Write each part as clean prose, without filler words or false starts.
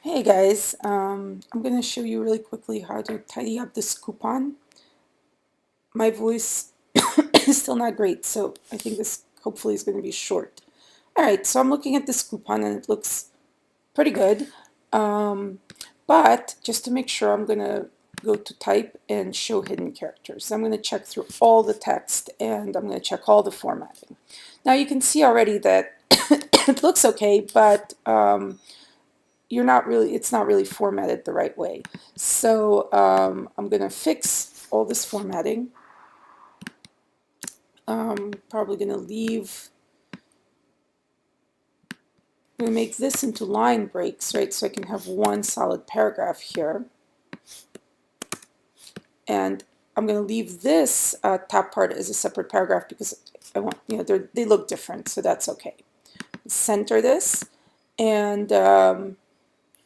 Hey guys, I'm going to show you really quickly how to tidy up this coupon. My voice is still not great, so I think this hopefully is going to be short. All right, so I'm looking at this coupon and it looks pretty good. Um, but just to make sure, I'm going to go to type and show hidden characters. I'm going to check through all the text and I'm going to check all the formatting. Now you can see already that it looks okay, but it's not really formatted the right way. So I'm going to fix all this formatting. Probably going to I'm going to make this into line breaks, right? So I can have one solid paragraph here. And I'm going to leave this top part as a separate paragraph because I want, they look different, so that's okay. Center this, and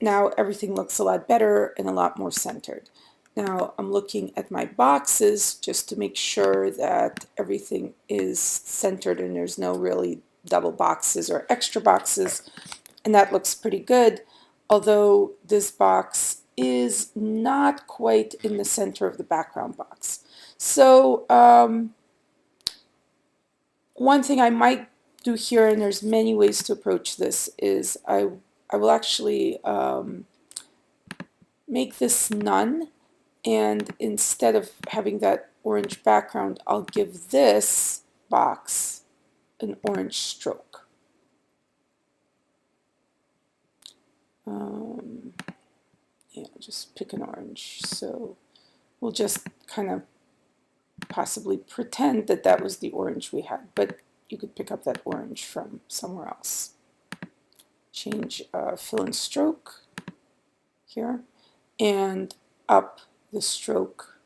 now everything looks a lot better and a lot more centered. Now I'm looking at my boxes just to make sure that everything is centered and there's no really double boxes or extra boxes, and that looks pretty good, although this box is not quite in the center of the background box. So one thing I might do here, and there's many ways to approach this, is I will actually make this none, and instead of having that orange background, I'll give this box an orange stroke. Yeah, just pick an orange. So we'll just kind of possibly pretend that that was the orange we had, but you could pick up that orange from somewhere else. Change fill and stroke here, and up the stroke.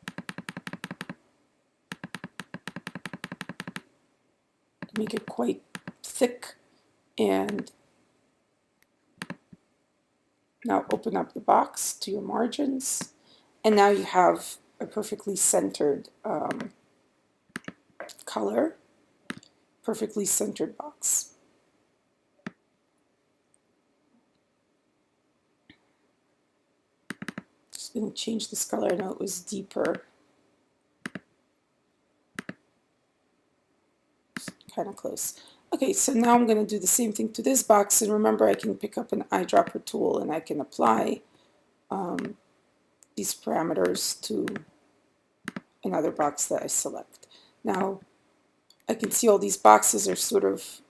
Make it quite thick, and now open up the box to your margins, and now you have a perfectly centered color, perfectly centered box. Just going to change this color. I know it was deeper, kind of close. Okay, so now I'm going to do the same thing to this box, and remember I can pick up an eyedropper tool and I can apply these parameters to another box that I select. Now I can see all these boxes are sort of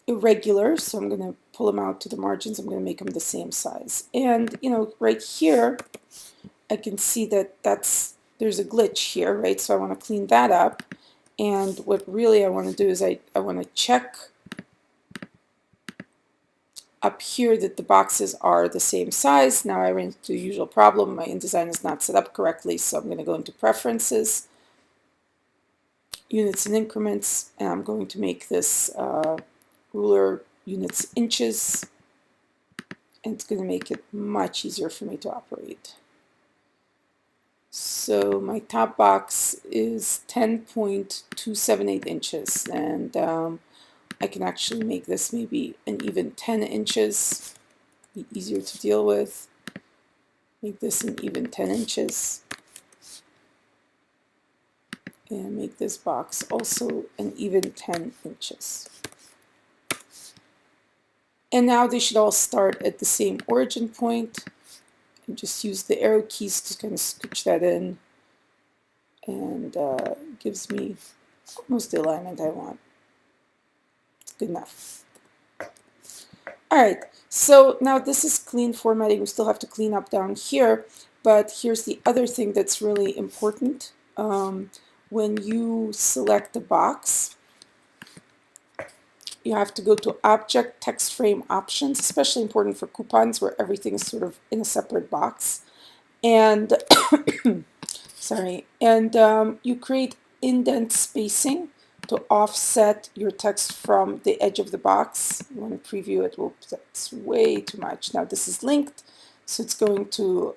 irregular, so I'm going to pull them out to the margins. I'm going to make them the same size. And right here I can see that there's a glitch here, right? So I want to clean that up. And what really I want to do is I want to check up here that the boxes are the same size. Now I ran into the usual problem. My InDesign is not set up correctly, so I'm going to go into Preferences, Units and Increments, and I'm going to make this ruler units inches, and it's going to make it much easier for me to operate. So my top box is 10.278 inches, and I can actually make this maybe an even 10 inches, be easier to deal with. Make this an even 10 inches. And make this box also an even 10 inches. And now they should all start at the same origin point. And just use the arrow keys to kind of scooch that in. And gives me almost the alignment I want. It's good enough. All right, so now this is clean formatting. We still have to clean up down here, but here's the other thing that's really important. When you select the box, you have to go to Object Text Frame Options, especially important for coupons where everything is sort of in a separate box. And sorry, and you create indent spacing to offset your text from the edge of the box. You want to preview it. Whoops, that's way too much. Now this is linked, so it's going to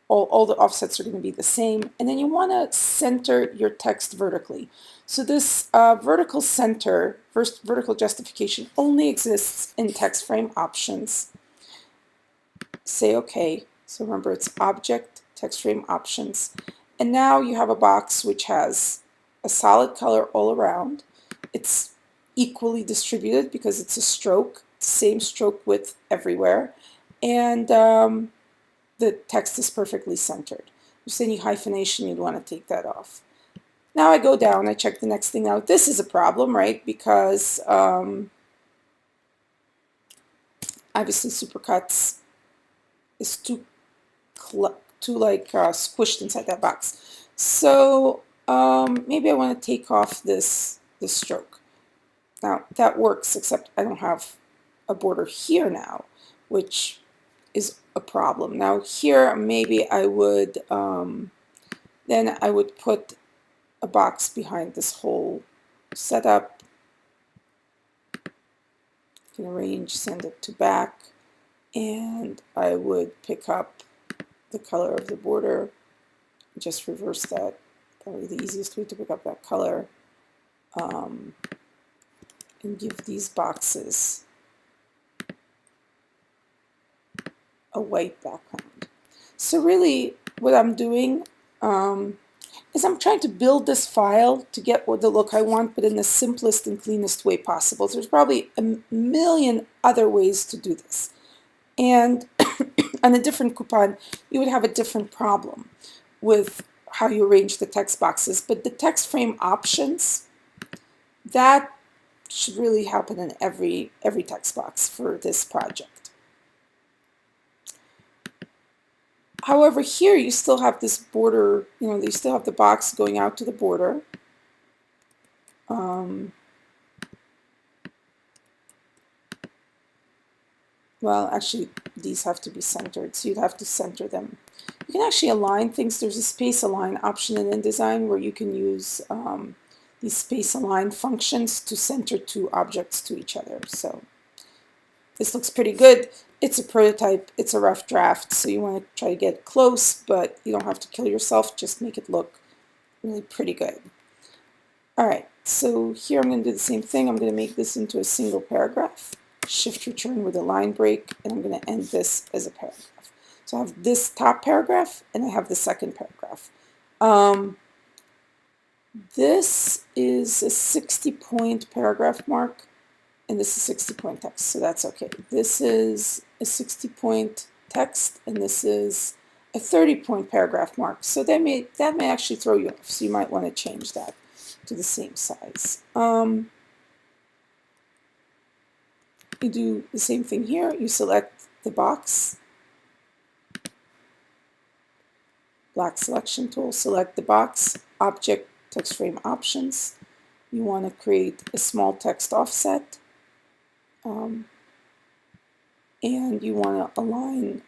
all the offsets are going to be the same. And then you want to center your text vertically. So this vertical center, first vertical justification, only exists in text frame options. Say OK. So remember, it's object, text frame options. And now you have a box which has a solid color all around. It's equally distributed because it's a stroke, same stroke width everywhere. And the text is perfectly centered. If there's any hyphenation, you'd want to take that off. Now I go down, I check the next thing out. This is a problem, right? Because obviously Supercuts is too squished inside that box. So maybe I want to take off this stroke. Now that works, except I don't have a border here now, which is a problem. Now here maybe I would then I would put a box behind this whole setup. You can arrange, send it to back, and I would pick up the color of the border, just reverse that. Probably the easiest way to pick up that color, and give these boxes a white background. So really what I'm doing is I'm trying to build this file to get the look I want, but in the simplest and cleanest way possible. So there's probably a million other ways to do this. And on a different coupon, you would have a different problem with how you arrange the text boxes. But the text frame options, that should really happen in every text box for this project. However, here you still have this border, you still have the box going out to the border. Well, actually, these have to be centered, so you'd have to center them. You can actually align things. There's a space align option in InDesign where you can use these space align functions to center two objects to each other. So this looks pretty good. It's a prototype, it's a rough draft, so you want to try to get close, but you don't have to kill yourself, just make it look really pretty good. All right, so here I'm going to do the same thing. I'm going to make this into a single paragraph, shift return with a line break, and I'm going to end this as a paragraph. So I have this top paragraph, and I have the second paragraph. This is a 60-point paragraph mark, and this is 60-point text, so that's okay. This is a 60-point text, and this is a 30-point paragraph mark. So that may actually throw you off, so you might want to change that to the same size. You do the same thing here. You select the box, black selection tool, select the box, object, text frame options. You want to create a small text offset. And you want to align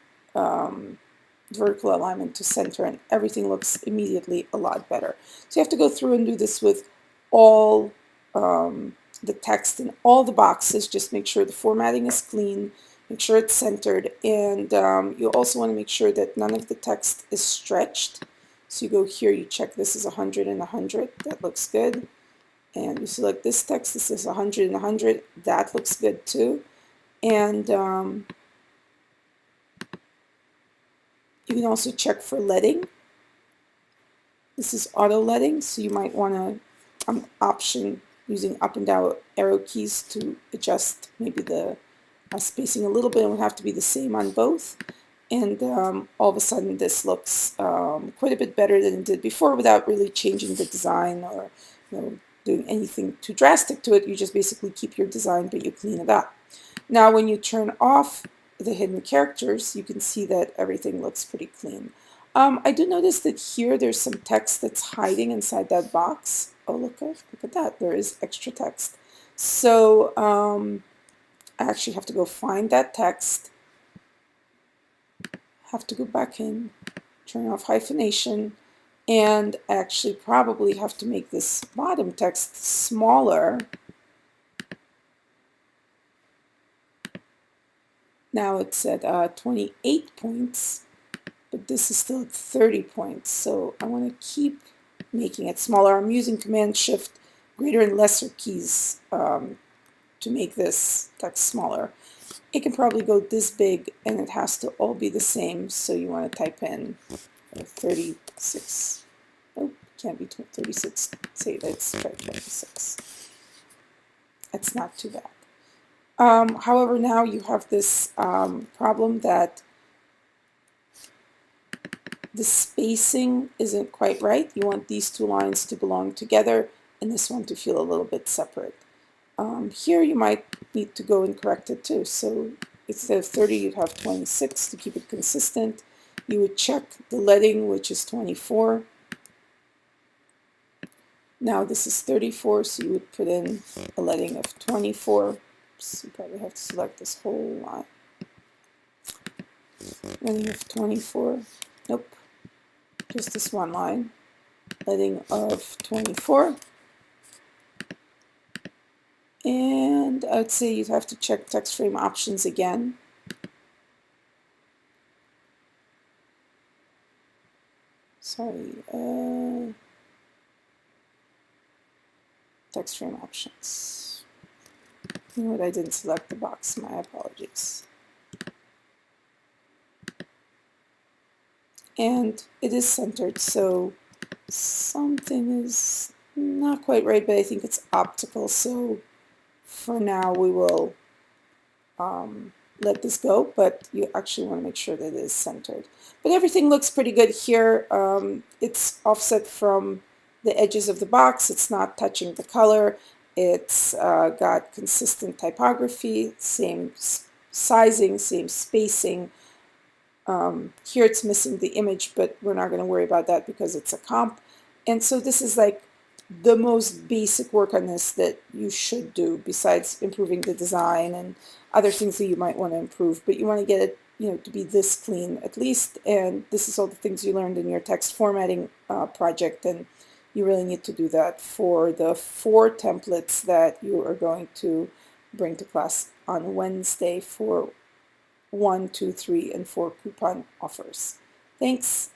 vertical alignment to center, and everything looks immediately a lot better. So you have to go through and do this with all the text in all the boxes. Just make sure the formatting is clean, make sure it's centered, and you also want to make sure that none of the text is stretched. So you go here, you check this is 100 and 100, that looks good. And you select this text, this is 100 and 100, that looks good too. And you can also check for leading. This is auto leading, so you might want to option using up and down arrow keys to adjust maybe the spacing a little bit. It would have to be the same on both. And all of a sudden this looks quite a bit better than it did before without really changing the design or doing anything too drastic to it. You just basically keep your design, but you clean it up. Now when you turn off the hidden characters, you can see that everything looks pretty clean. I do notice that here there's some text that's hiding inside that box. Oh, look at that. There is extra text. So I actually have to go find that text, have to go back in, turn off hyphenation, and actually probably have to make this bottom text smaller. Now it's at 28 points, but but this is still at 30 points, so I want to keep making it smaller. I'm using Command Shift greater and lesser keys to make this text smaller. It can probably go this big and it has to all be the same, so you want to type in 36. Oh, can't be 36. Say let's try 26. That's not too bad. However, now you have this problem that the spacing isn't quite right. You want these two lines to belong together and this one to feel a little bit separate. Here you might need to go and correct it too. So instead of 30, you'd have 26 to keep it consistent. You would check the leading, which is 24. Now this is 34, so you would put in a leading of 24. So you probably have to select this whole line. Leading of 24. Nope. Just this one line. Leading of 24. And I'd say you'd have to check text frame options again. Sorry. Text frame options. You know what? I didn't select the box. My apologies. And it is centered, so something is not quite right, but I think it's optical. So for now, we will let this go, but you actually want to make sure that it is centered. But everything looks pretty good here. It's offset from the edges of the box. It's not touching the color. It's got consistent typography, same sizing, same spacing. Here it's missing the image, but we're not going to worry about that because it's a comp. And so this is like the most basic work on this that you should do, besides improving the design and other things that you might want to improve. But you want to get it, to be this clean at least. And this is all the things you learned in your text formatting project, and you really need to do that for the 4 templates that you are going to bring to class on Wednesday for 1, 2, 3, and 4 coupon offers. Thanks.